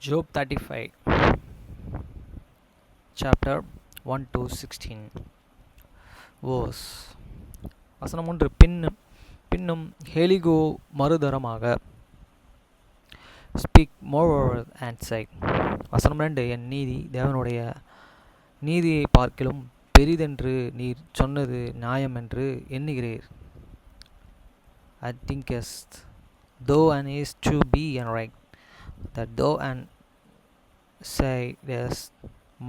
Job 35, chapter 1 to 16. Verse வசனம் 1. பின்னும் ஹெலிகோ மறுதரமாக speak more and சை. வசனம் 2. என் நீதி தேவனுடைய நீதியை பார்க்கிலும் பெரிதென்று நீர் சொன்னது நியாயம் என்று எண்ணுகிறீர். I thinkest, though and is to be and right, that thou and sayest,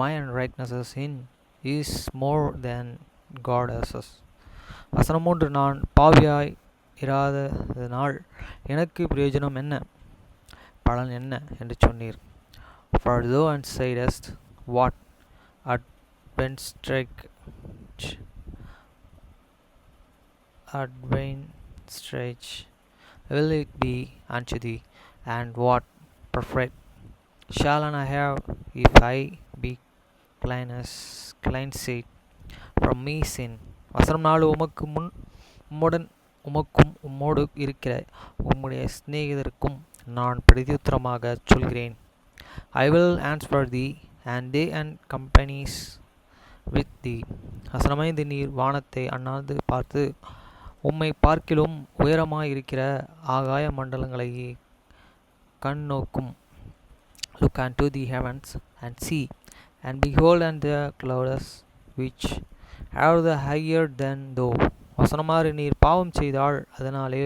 my unrighteousness in is more than God asses. வசனம் 3. நான் பாவியாய் இராததனால் எனக்கு பிரயோஜனம் என்ன, பலன் என்ன என்று சொன்னீர். For thou and saidest, what advantage will it be unto thee, and what profit shall I have if I be cleansed from me sin. வசனம் 4. உம்மோடு இருக்கிற உம்முடைய சிநேகிதருக்கும் நான் பிரதியுத்தரமாக சொல்கிறேன். I will answer thee, and they and companies with thee. வசனம் 5. நீர் வானத்தை அண்ணாந்து பார்த்து உம்மை பார்க்கிலும் உயரமாய் இருக்கிற ஆகாய மண்டலங்களை கண்ணோக்கும். Look unto the heavens and see, and behold and the clouds which are the higher than thou. வசனம் 6. நீர் பாவம் செய்தால் அதனாலே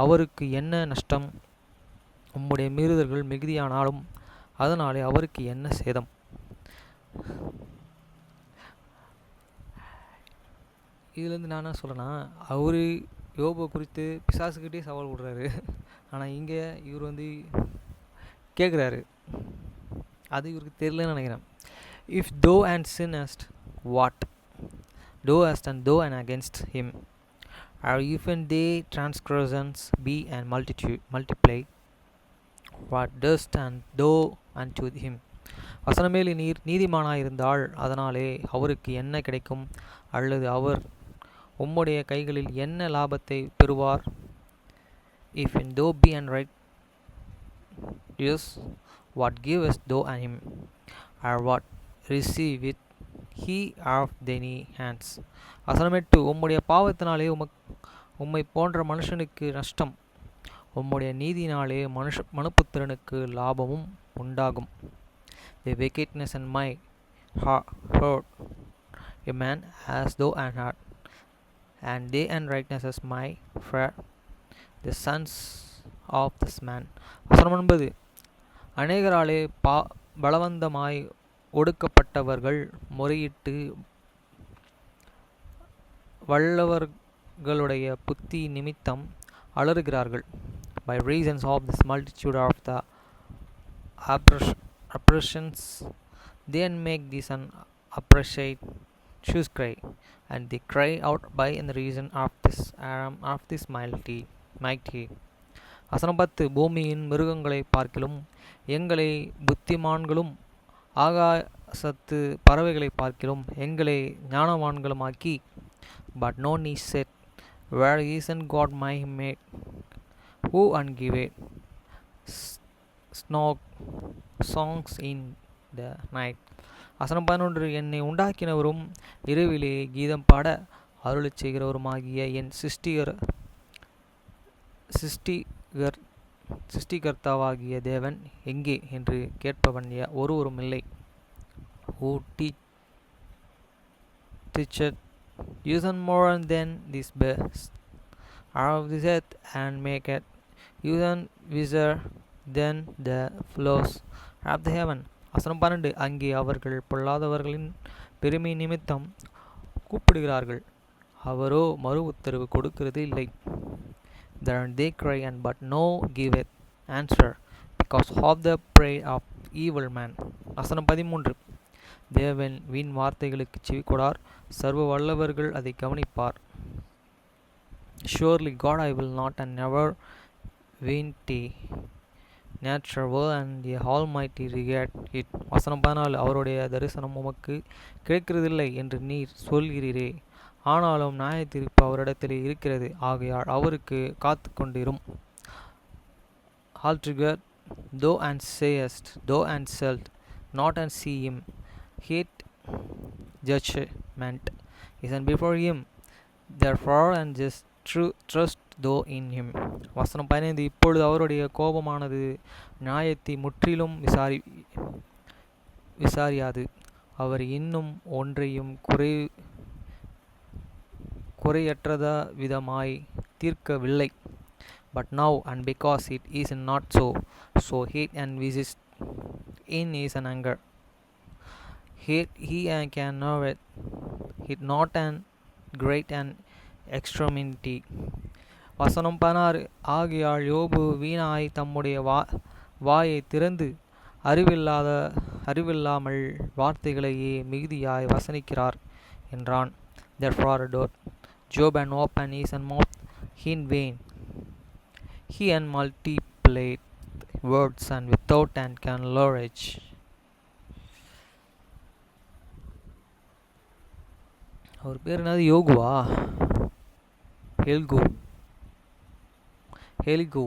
அவருக்கு என்ன நஷ்டம், உம்முடைய மீறுதல்கள் மிகுதியானாலும் அதனாலே அவருக்கு என்ன சேதம். இதுலேருந்து நான் என்ன சொல்கிறேன்னா, அவர் யோபை குறித்து பிசாசுக்கிட்டே சவால் விடுறாரு. ஆனால் இங்கே இவர் கேட்குறாரு, அது இவருக்கு தெரியலன்னு நினைக்கிறேன். இஃப் தோ and sinnest, what thou hast and thou and against him, or even they transgressions be and multiply, what dost and thou unto him. வசனமேலி நீர் நீதிமானாயிருந்தால் அதனாலே அவருக்கு என்ன கிடைக்கும், அல்லது அவர் உம்முடைய கைகளில் என்ன லாபத்தை பெறுவார். If in thou be and right, yes, what givest thou and him, or what receiveth he of thine hands. வசனம் 8. உம்முடைய பாவத்தினாலே உம்மை போன்ற மனுஷனுக்கு நஷ்டம், உம்முடைய நீதினாலே மனுப்புத்திரனுக்கு லாபமும் உண்டாகும். The wickedness and my heart a man as though an heart, and they and rightness as my friend, the sons of this man. வசனம் 9. அநேகராலே பலவந்தமாய் ஒடுக்கப்பட்டவர்கள் முறையிட்டு வல்லவர்களுடைய புத்தி நிமித்தம் அலறுகிறார்கள். By reasons of this multitude of the oppressions, they make this an appreciate shoes cry, and they cry out by in the reason of this mighty. வசனம் 10. பூமியின் மிருகங்களை பார்க்கிலும் எங்களை புத்திமான்களும் ஆகாசத்து பறவைகளை பார்க்கிலும் எங்களை ஞானவான்களுமாக்கி. But no need said, where isn't God my mate, who ungiveth songs in the night. வசனம் 11. என்னை உண்டாக்கினவரும் இரவிலே கீதம் பாட அருளச் செய்கிறவருமாகிய என் சிருஷ்டிகர்த்தாவாகிய தேவன் எங்கே என்று கேட்பவன் ஒருவரும் இல்லை. Who teacheth using more than this best of this earth, and maketh using wiser than the flows of the heaven. வசனம் 12. அங்கே அவர்கள் பொல்லாதவர்களின் பெருமை நிமித்தம் கூப்பிடுகிறார்கள், அவரோ மறு உத்தரவு கொடுக்கிறது இல்லை. Then they cry and but no giveth answer, because of the pride of evil man. வசனம் 13. தேவன் வீண் வார்த்தைகளுக்கு செவி கொடார், சர்வ வல்லவர்கள் அதை கவனிப்பார். Surely God I will not and never vanity nature will and the Almighty regard it. வசனம் 14. அவருடைய தரிசனம் உமக்கு கிடைக்கிறதில்லை என்று நீர் சொல்கிறீரே, ஆனாலும் நியாய தீர்ப்பு அவரிடத்திலே இருக்கிறது, ஆகையால் அவருக்கு காத்து கொண்டிரும். Altogether thou and sayest, thou and shalt not and see him. Hate judgment is and before him, therefore and just trust thou in him. வசனம் 15. இப்பொழுது அவருடைய கோபமானது நியாயத்தை முற்றிலும் விசாரியாது, அவர் இன்னும் ஒன்றையும் குறையற்றத விதமாய் தீர்க்கவில்லை. But now, and because it is not so hate and visits in is an anger. Hate he can know it not an great and extremity. வசனம் 16. ஆகையால் யோபு வீணாய் தம்முடைய வாயை திறந்து அறிவில்லாமல் வார்த்தைகளையே மிகுதியாய் வசனிக்கிறார் என்றான். Therefore doth Job and open his mouth in vain. He and multiplied words and without and can leverage. அவர் பேர் என்னது? யோகுவா? ஹெலிகோ.